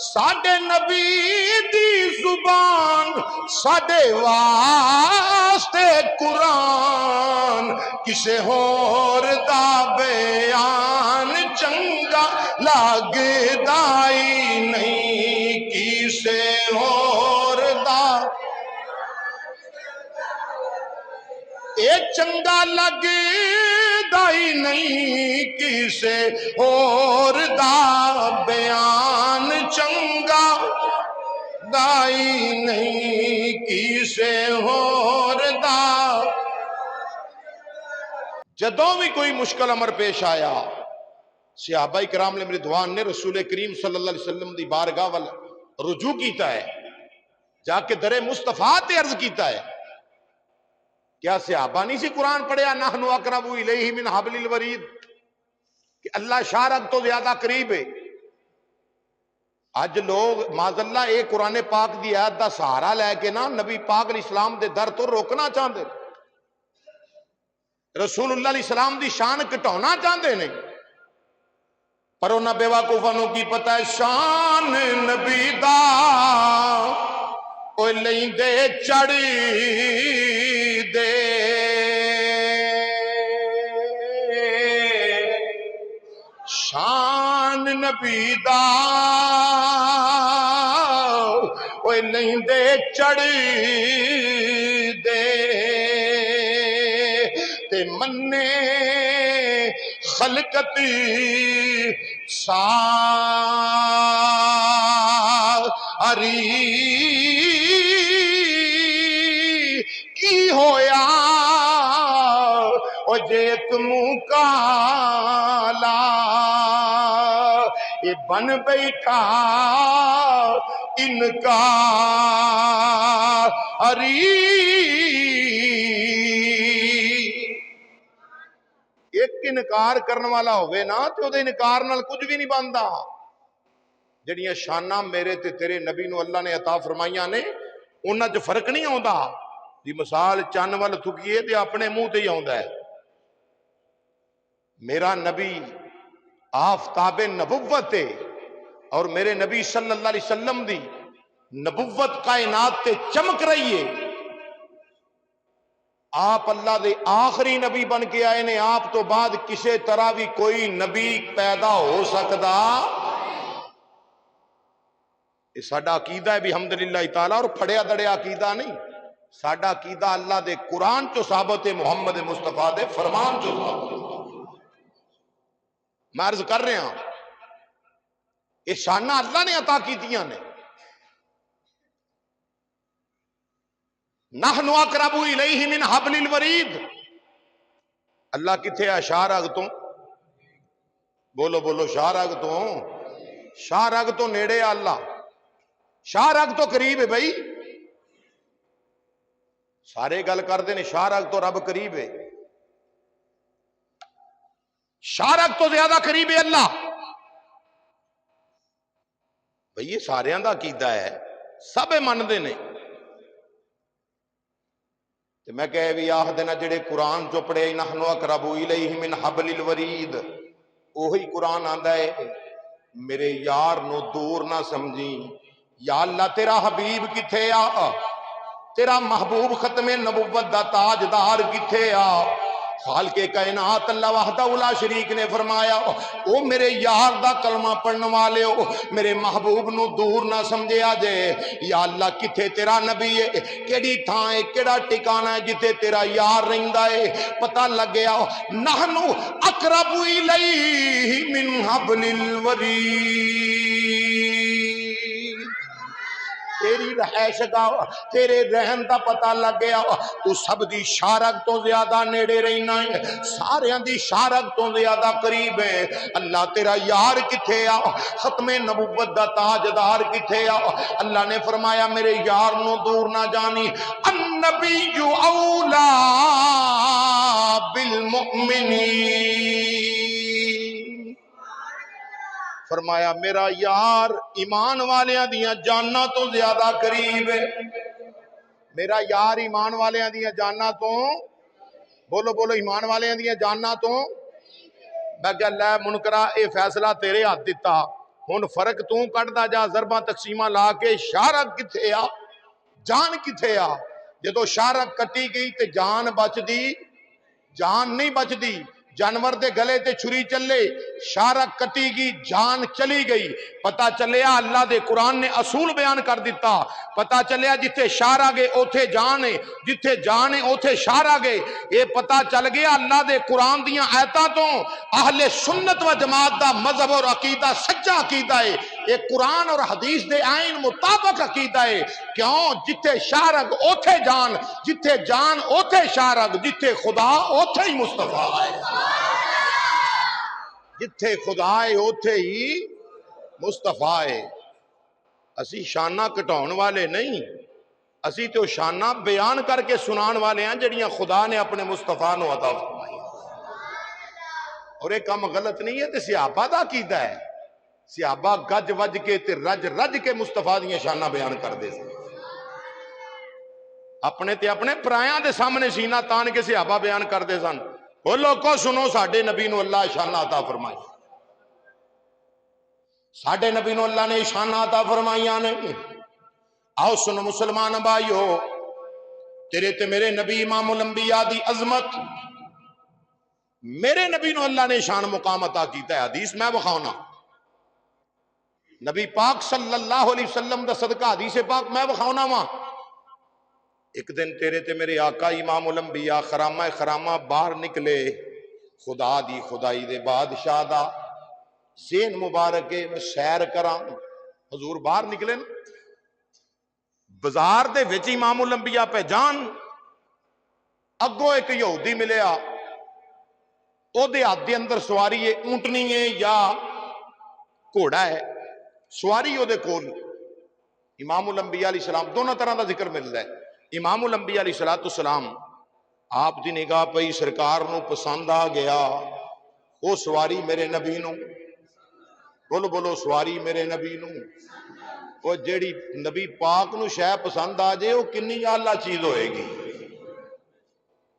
ساڈے نبی دی زبان ساڈے واسطے قرآن، کسے ہور دا بیان چنگا لگدا ہی نہیں، کسے ہور دا اے چنگا لگدا ہی نہیں، کسے ہور دا بیان چنگا دائی نہیں، کسے ہور دا۔ جدوں بھی کوئی مشکل امر پیش آیا، صحابہ کرام رضوان نے رسول کریم صلی اللہ علیہ وسلم دی بارگاہ وال رجوع کیتا ہے، جا کے در مصطفیٰ تے عرض کیتا ہے۔ کیا صحابہ نہیں سی قرآن پڑھیا نحن اقرب الیہ من حبل الورید، کہ اللہ شارک تو زیادہ قریب ہے؟ اج لوگ معذاللہ ایک قرآن پاک دی آیت دا سہارا لے کے نا نبی پاک علیہ السلام دے در تو روکنا چاہتے، رسول اللہ علیہ السلام دی شان کٹونا چاہتے ہیں، پر انہاں بے وقوفاں نوں کی پتہ ہے شان نبی دا اوے لیندے چڑھی دے، شان نبی دا اوے لیندے چڑھی دے، تے منے خلقتی ساری کی ہویا او جیت مکالا، یہ بن بیٹھا انکاری۔ ایک انکار کرنے والا ہوئے نا تو دے انکار نال کچھ بھی نہیں بندا۔ جڑیاں شاناں میرے تے تیرے نبی نو اللہ نے عطا فرمائیاں نے انہاں جو فرق نہیں ہوندا، دی مثال چن وال تھکیے تے اپنے منہ تے ہی ہوندا ہے۔ میرا نبی آفتاب نبوت ہے، اور میرے نبی صلی اللہ علیہ وسلم دی نبوت کائنات تے چمک رہی ہے۔ آپ اللہ دے آخری نبی بن کے آئے نے، آپ تو بعد کسے طرح بھی کوئی نبی پیدا ہو سکدا۔ یہ ساڈا عقیدہ ہے بھی الحمدللہ تعالیٰ، اور پھڑیا دڑیا عقیدہ نہیں، ساڈا عقیدہ اللہ دے قرآن چو ثابت ہے، محمد مصطفیٰ دے فرمان چو ثابت ہے۔ میں عرض کر رہا ہوں یہ شانہ اللہ نے عطا کیتیاں نے۔ نحن اقرب الیہ من حبل الورید، اللہ کتھے ہے؟ شاہ رگ تو، بولو بولو، شاہ رگ تو، شاہ رگ تو نیڑے اللہ، شاہ رگ تو قریب ہے بھائی، سارے گل کردے نے شاہ رگ تو رب قریب ہے، شاہ رگ تو زیادہ قریب ہے اللہ۔ بھئی یہ سارے دا عقیدہ ہے، سب مندے نے۔ تو میں کہے بھی آہ دینا جڑے قرآن جو پڑھے نحن اقرب الیہ من حبل الورید، وہی قرآن آندا ہے میرے یار نو دور نہ سمجھی۔ یا اللہ تیرا حبیب کتھے آ، تیرا محبوب ختم نبوت دا تاجدار کتھے آ؟ خالق کائنات اللہ وحدہ لا شریک نے فرمایا او میرے یار دا کلمہ پڑھنے والے ہو، میرے محبوب نو دور نہ سمجھے آجے۔ یا اللہ کتھے تیرا نبی ہے، کیڑی تھاں ہے، کیڑا ٹھکانہ ہے جتے تیرا یار رہندا ہے؟ پتہ لگ گیا نحنو اقرب الیہ من حبل الورید، تیری رہائش گاہ تیرے رہن دا پتہ لگ گیا، تو سب دی شارک تو زیادہ نیڑے رہنا ہے، ساریاں دی شارک تو زیادہ قریب ہے۔ اللہ تیرا یار کتھے آ، ختم نبوت دا تاجدار کتھے آ؟ اللہ نے فرمایا میرے یار نو دور نہ جانی، النبی اولا بالمؤمنین، فرمایا میرا یار ایمان والیاں دیاں جاناں تو زیادہ قریب ہے، میرا یار ایمان والیاں دیاں جاناں تو، بولو بولو، ایمان والیاں دیاں جاناں تو۔ میں کہ اللہ منکرہ اے فیصلہ تیرے ہاتھ دیتا، ہن فرق تو کڈدا جا ضرباں تقسیماں لا کے شارک کتھے آ جان کتھے آ جدو شارک کٹی گئی تے جان بچدی جان نہیں بچدی جانور دے گلے تے چھری چلے شارک کٹی گئی جان چلی گئی پتہ چلیا اللہ دے قرآن نے اصول بیان کر دیتا پتہ چلیا جتھے شار آ گئے اوتھے جان ہے جتھے جان ہے اوتھے شار آ گئے یہ پتہ چل گیا اللہ دے قرآن دیاں آیتاں تو اہل سنت و جماعت دا مذہب اور عقیدہ سچا عقیدہ ہے یہ قرآن اور حدیث دے آئین مطابق عقیدہ ہے کیوں جتھے شارک اوتھے جان جتھے جان اوتھے شارک جتھے خدا اوتھے ہی مصطفیٰ ہے جتھے خدا ہے اوتھے ہی مصطفیٰ ہے اسی شانہ کٹاؤن والے نہیں اسی تو شانہ بیان کر کے سنان والے ہیں جڑیاں خدا نے اپنے مصطفیٰ نو عطا فرمائی اور ایک کام غلط نہیں ہے تے صحابہ دا عقیدہ ہے صحابہ گج وج کے تے رج رج کے مصطفیٰ دیاں شانہ بیان کر دے سن اپنے تے اپنے پرایاں دے سامنے سینہ تان کے صحابہ بیان کر دے سن وہ لوگوں سنو ساڈے نبی نو اللہ شانہ عطا فرمائی ساڈے نبی نو اللہ نے شانہ عطا فرمائیاں نے آؤ سنو مسلمان بھائیو تیرے تے میرے نبی امام الانبیاء دی عظمت میرے نبی نو اللہ نے شان مقام عطا کیتا ہے حدیث میں بخاؤنا نبی پاک صلی اللہ علیہ وسلم دا صدقہ حدیث پاک میں بخاؤنا ماں ایک دن تیرے تے میرے آقا امام الانبیاء خرامہ خرامہ باہر نکلے خدا دی خدائی دے بادشاہ دا زین مبارکے میں سیر کراں حضور باہر نکلے نا بازار دے وچ امام الانبیاء پہ جان اگوں ایک یہودی ملیا او دے ہاتھ دے اندر سواری ہے اونٹنی ہے یا گھوڑا ہے سواری او دے کول امام الانبیاء علیہ السلام دونوں طرح دا ذکر ملتا ہے امام الانبیاء علیہ السلام آپ دی نگاہ پئی سرکار نو پسند آ گیا او سواری میرے نبی نو بولو بولو سواری میرے نبی نو وہ جیڑی نبی پاک نو شے پسند آ جائے وہ کنی اعلیٰ چیز ہوئے گی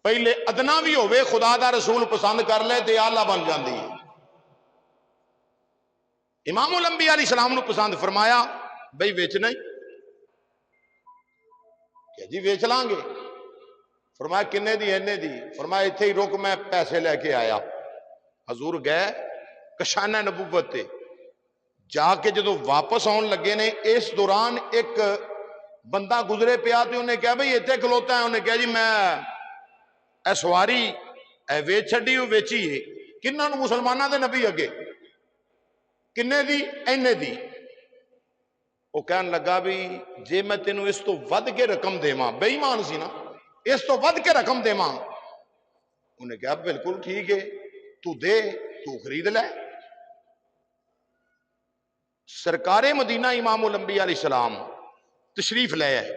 پہلے ادنا بھی ہوئے خدا دا رسول پسند کر لے تے اعلیٰ بن جاندی امام الانبیاء علیہ السلام نو پسند فرمایا بھئی ویچنا ہی کہ جی ویچ لیں گے فرمایا کنے دی اینے دی فرمایا اتھے ہی رک میں پیسے لے کے آیا حضور گئے کشانہ نبوت تے جا کے جدو واپس آن لگے نے اس دوران ایک بندہ گزرے پیا تے انہیں کہا بھئی اتھے کھلوتا ہے انہیں کہا جی میں اے سواری اے ویچ چھڑی ہو ویچی ہے کنہ نو مسلمانہ دے نبی اگے کنے دی اینے دی وہ کہنے لگا بھی جے میں تینوں اس تو ود کے رقم دے ماں بے ایمان سی نا اس تو ود کے رقم دے ماں انہیں کہا بالکل ٹھیک ہے تو دے تو خرید لے سرکار مدینہ امام الانبیاء علیہ السلام تشریف لے ہے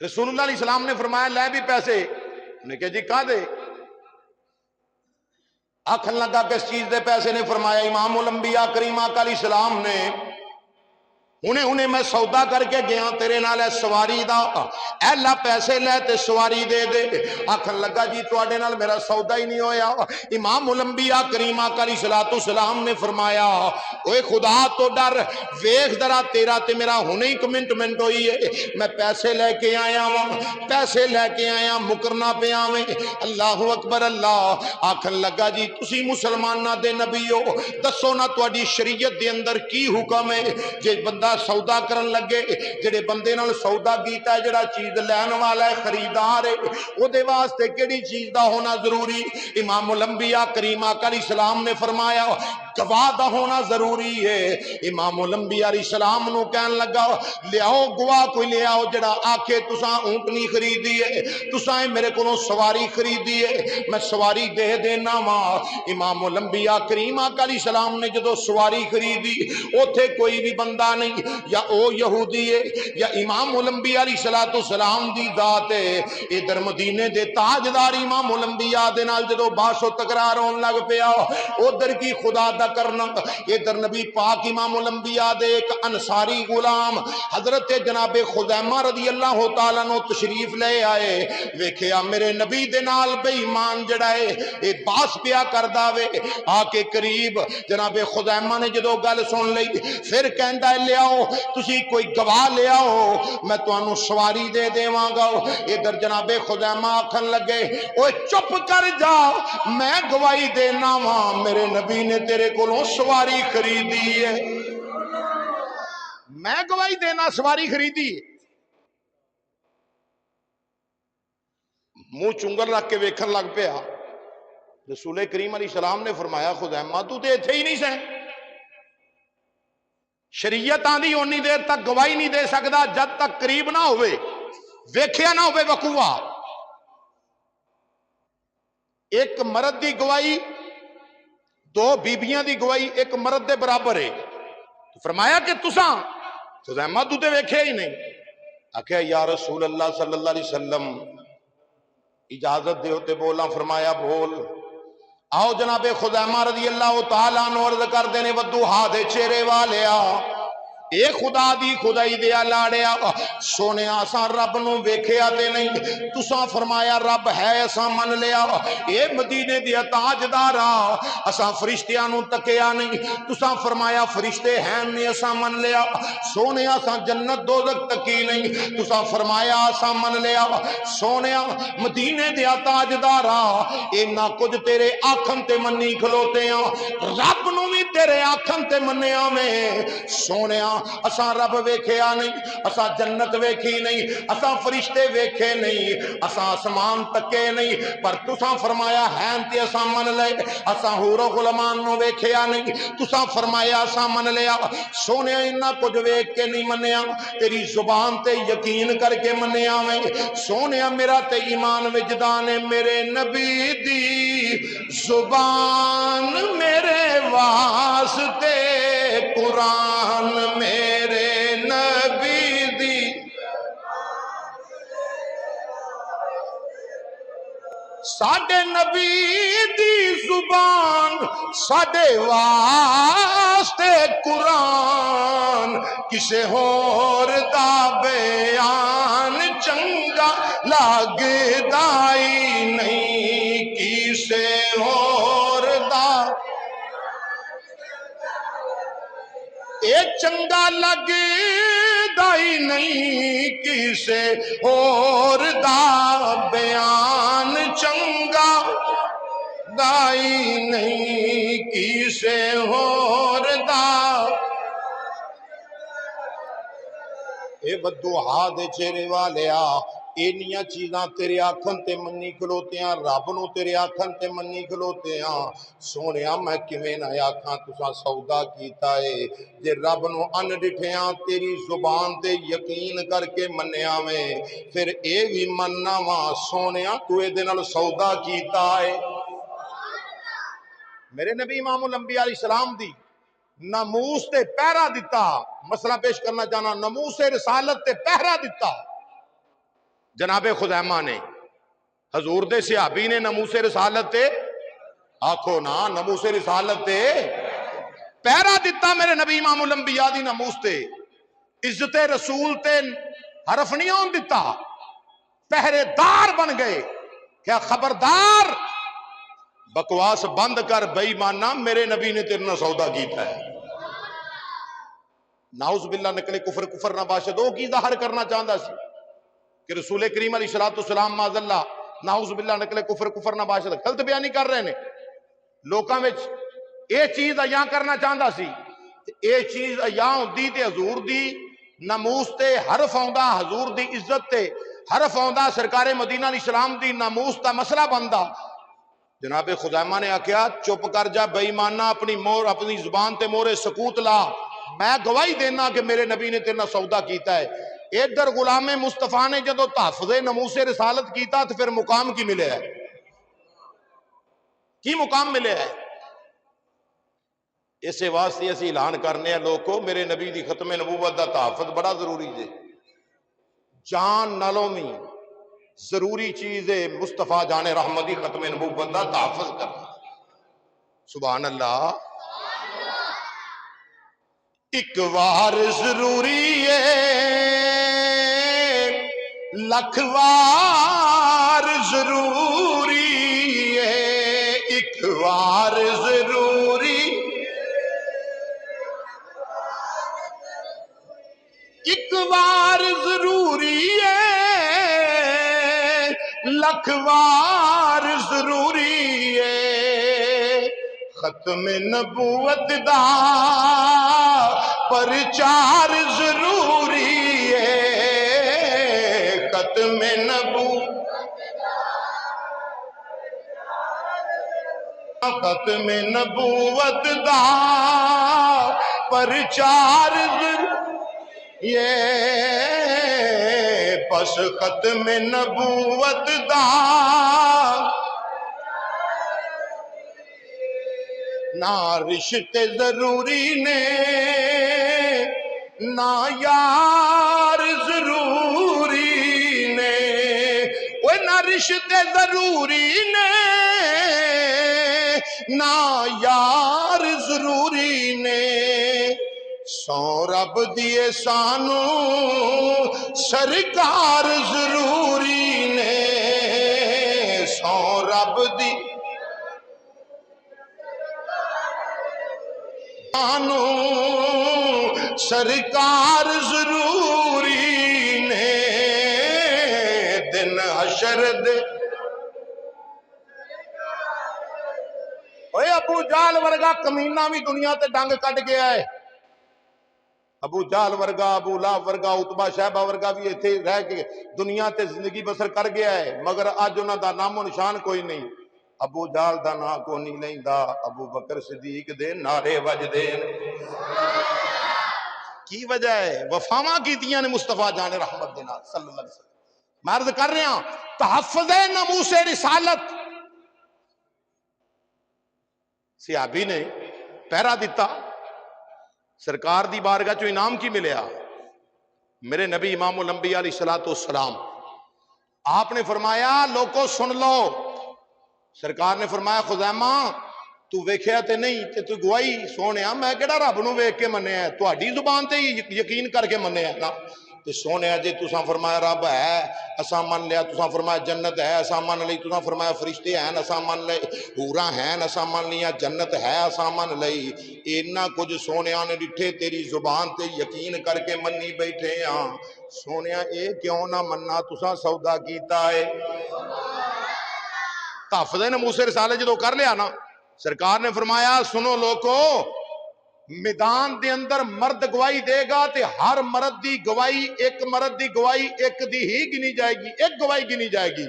رسول اللہ علیہ السلام نے فرمایا لے بھی پیسے انہیں کہا جی کہاں دے آکھن لگا کس چیز دے پیسے نے فرمایا امام الانبیاء کریم آقا علیہ السلام نے انہیں میں سودا کر کے گیا تیرے نال سواری دا اے اللہ پیسے لے تے سواری دے دے آکھن لگا جی تواڈے نال میرا سودا ہی نہیں ہویا امام الانبیاء کریم آقا علیہ السلام نے فرمایا اوے خدا تو ڈر ویکھ ذرا تیرا تے میرا ہنے ہی کمنٹمنٹ ہوئی ہے میں پیسے لے کے آیا ہوں پیسے لے کے آیا مکرنا پیا میں اللہ اکبر اللہ آکھن لگا جی تسی مسلماناں دے نبی ہو دسو نا تواڈی شریعت دے اندر کی حکم ہے جے بندہ سودا کرن لگے جڑے بندے نال سودا کیتا ہے جڑا چیز لین والا ہے خریدار ہے او دے واسطے کیڑی چیز دا ہونا ضروری امام الانبیاء کریم آقا علیہ السلام نے فرمایا گواہ دا ہونا ضروری ہے امام الانبیاء علیہ السلام نو کہن لگا لیاؤ گواہ کوئی لیاؤ جڑا آکھے تساں اونٹنی خریدی ہے تساں میرے کولوں سواری خریدی ہے میں سواری دے دینا وا امام الانبیاء کریم آقا علیہ السلام نے جدو سواری خریدی اوتھے کوئی بھی بندہ نہیں یا او یہودی ہے یا امام الانبیاء علیہ السلام دی ذات ہے ادھر مدینے دے تاجدار امام الانبیاء دے نال جدو باس و تکرار ہون لگ پیا ادھر کی خدا دا کرنا۔ ادھر نبی پاک امام الانبیاء دے ایک انصاری غلام حضرت جناب خزیمہ رضی اللہ تعالیٰ نو تشریف لے آئے، ویکھیا میرے نبی دے نال بے ایمان جڑا ہے اے باس پیا کردا وے۔ آ کے قریب جناب خزیمہ نے جدو گل سن لئی پھر کہندا ہے لے آؤ تسی کوئی گواہ لے آؤ میں تانوں سواری دے دیواں گا۔ ادھر جناب خزیمہ آکھن لگے اوے چپ کر جا میں گواہی دینا وا، میرے نبی نے تیرے کولوں سواری خریدی ہے، میں گواہی دینا سواری خریدی ہے۔ منہ چنگر رکھ کے ویکھن لگ پیا۔ رسول کریم علیہ السلام نے فرمایا خزیمہ تو تے ایتھے ہی نہیں سیں، شریعت آندی اونی دیر تک گواہی نہیں دے سکدا جد تک قریب نہ ہوئے، ویکھیا نہ ہوئے وقوع۔ ایک مرد دی گواہی دو بیبیاں دی گواہی ایک مرد دے برابر ہے۔ فرمایا کہ تساں خزیمہ تو تے ویکھیا ہی نہیں۔ آکھیا یا رسول اللہ صلی اللہ علیہ وسلم اجازت دے ہوتے بولا، فرمایا بول۔ آؤ جناب خزیمہ رضی اللہ تعالیٰ عنہ عرض کر دینے ودوہا دے چہرے والیا اے خدا دی خدائی دیا لاڑیا سونے آسان رب نو ویکھیا تے نہیں، تساں فرمایا رب ہے اساں من لیا، اے مدینے دیا تاجدارا اساں فرشتیاں نو تکیا نہیں، تساں فرمایا فرشتے ہیں نہیں اساں من لیا، سونے آساں جنت دوزخ تکی نہیں، تساں فرمایا اساں من لیا، سونے مدینے دیا تاجدارا اینا کچھ تیرے آکھن تے منی کھلوتے ہیں، رب نو بھی تیرے آکھن تے منیا میں، سونے اساں رب ویکھیا نہیں، اساں جنت ویکھی نہیں، اساں فرشتے ویکھے نہیں، اساں آسمان تکے نہیں، پر تساں فرمایا ہیں تے اساں من لے، اساں حور و غلامان نو ویکھیا نہیں، تساں فرمایا اساں من لیا، سونے انہا کچھ ویکھ کے نہیں منیا، تیری زبان تے یقین کر کے منیا میں، سونے میرا تے ایمان وجدان میرے نبی دی زبان میرے واسطے قرآن میرے نبی دی ساڈے نبی دی زبان ساڈے واسطے قرآن کسے ہور دا بیان چنگا لگدا ہی نہیں، کسے ہور دا اے چنگا لگدا ہی نہیں، کسے اور دا بیان چنگا دائی نہیں، کسے اور دا اے بدوہا دے چہرے والیا اینیاں چیزاں تیرے آکھن تے منی کھلوتے ہیں، رب نو تیرے آکھن تے منی کھلوتے ہیں، سونیا میں کیویں نہ آکھاں تساں سودا کیتا ہے، جے رب نو ان ڈٹھیاں تیری زبان تے یقین کر کے منیا میں پھر اے بھی مننا وا سونیا تو اے دے نال سودا کیتا ہے۔ میرے نبی امام الانبیاء علیہ السلام دی ناموس تے پہرا دیتا، مسئلہ پیش کرنا چاہنا، ناموس رسالت تے پہرا دیتا جناب خزیمہ نے، حضور دے صحابی نے ناموس رسالت تے آکھو نا ناموس رسالت تے پہرا دیتا میرے نبی امام الانبیاء دی ناموس تے، عزت رسول تے حرف نہیں ہون دیتا، پہرے دار بن گئے، کیا خبردار بکواس بند کر بے ایمانہ میرے نبی نے تیرے نہ سودا کیتا ہے، نعوذ باللہ نکلے کفر کفر نہ باشد، وہ کی ظاہر کرنا چاہتا سی کہ رسول کریم علیہ السلام معاذ اللہ نعوذ باللہ نکلے کفر کفر نہ باشد، غلط بیانی کر رہے ہیں لوکاں وچ، اے چیز ایاں کرنا چاہتا سی، اے چیز ایاں ہوندی تے حضور دی ناموس تے حرف آندا، حضور دی عزت تے حرف آندا، سرکار مدینہ علیہ السلام دی ناموس تا مسئلہ بندا۔ جناب خزیمہ نے آکھیا چپ کر جا بے ایمانہ، اپنی مور اپنی زبان تے مورے سکوت لا، میں گواہی دینا کہ میرے نبی نے تیرنا سودا کیتا ہے۔ ادھر غلام مصطفیٰ نے جدو تحفظ ناموس رسالت کیتا تو پھر مقام کی ملے ہے، کی مقام ملے ہے؟ اسے واسطے اسی اعلان کرنے ہیں لوگوں میرے نبی دی ختم نبوت دا تحفظ بڑا ضروری ہے، جان نالوں میں ضروری چیز ہے مصطفیٰ جان رحمت دی ختم نبوت دا تحفظ کرنا، سبحان اللہ۔ ایک وار ضروری ہے، لکھ وار ضروری ہے، ایک وار ضروری، ایک وار ضروری ہے، لکھ وار ضروری ہے، ختم نبوت دا پرچار ضروری ہے، ختم نبوت، ختم نبوت دا پرچار ضروری، یہ پس ختم نبوت دا نہ رشتے ضروری نے، نہ یار ضروری نے، وہ نہ رشتے ضروری نے، نہ یار ضروری نے، سو رب دیے سانو سرکار ضروری نے، سو رب دی سانو سرکار ضروری نے، دن حشر دے اوے ابو جال ورگا کمینہ بھی دنیا تے ڈنگ کٹ گیا ہے، ابو جال ورگا، ابو لہب ورگا، عتبہ شیبہ ورگا بھی ایتھے رہ کے دنیا تے زندگی بسر کر گیا ہے، مگر آج انہاں دا نام و نشان کوئی نہیں۔ ابو جال دا نا کو نہیں لیندا، ابو بکر صدیق دے نعرے وجدے کی وجہ ہے؟ وفاواں کیتیاں نے مصطفیٰ جان رحمت دے نال صلی اللہ علیہ وسلم۔ میں عرض کر رہا ہوں تحفظ ناموس رسالت صحابی نے پہرا دیتا، سرکار دی بارگاہ چو انعام کی ملیا؟ میرے نبی امام الانبیاء علیہ السلام، آپ نے فرمایا لوگوں سن لو، سرکار نے فرمایا خزیمہ تو ویکھیا تے نہیں تے تو گواہی سونیا میں کیڑا رب نو ویکھ کے منیا ہے، تہاڈی زبان تے یقین کر کے منیا ہے نا، تے سونیا جی تساں فرمایا رب ہے اساں من لیا، تساں فرمایا جنت ہے اساں من لئی، تساں فرمایا فرشتے ہیں اساں من لئی، حوراں ہیں اساں من لیا، جنت ہے اساں من لئی، اینا کچھ سونیا نے ڈٹھے تیری زبان تے یقین کر کے منی بیٹھے ہاں، سونیا اے کیوں نہ مننا تساں سودا کیتا ہے؟ تحفظ ناموس رسالت جدو کر لیا نا، سرکار نے فرمایا سنو لوگو، میدان دے اندر مرد گواہی دے گا تے ہر مرد دی گواہی ایک مرد دی گواہی ایک دی ہی گنی جائے گی، ایک گواہی گنی جائے گی،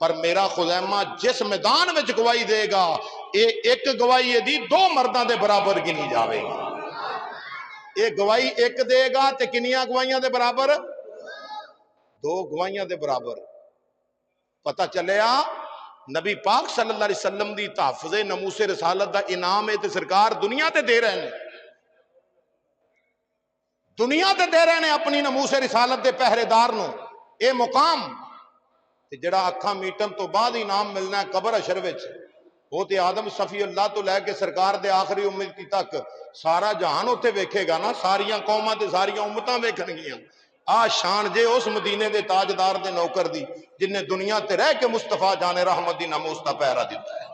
پر میرا خزیمہ جس میدان وچ گواہی دے گا ایک گواہی دی دو مرداں دے برابر گنی جاوے گی، ایک گواہی ایک دے گا تے کنیاں گواہیاں دے برابر؟ دو گواہیاں دے برابر۔ پتہ چلیا نبی پاک صلی اللہ علیہ وسلم دی تحفظ ناموس رسالت دا انعام ہے تے سرکار دنیا تے دے رہے ہیں، دنیا تے دے رہے ہیں اپنی ناموس رسالت دے پہرے دار نو اے مقام، تے جڑا اکھاں میٹن تو بعد انعام ملنا ہے قبر حشر وچ، وہ تے آدم صفی اللہ تو لے کے سرکار دے آخری امتی تک سارا جہان اوتھے ویکھے گا نا، ساریاں قوماں تے ساریاں امتاں ویکھن گیاں، آ شان جے اس مدینے دے تاجدار دے نوکر دی جن نے دنیا تے رہ کے مصطفیٰ جان رحمت دی ناموس دا پہرا دیتا ہے۔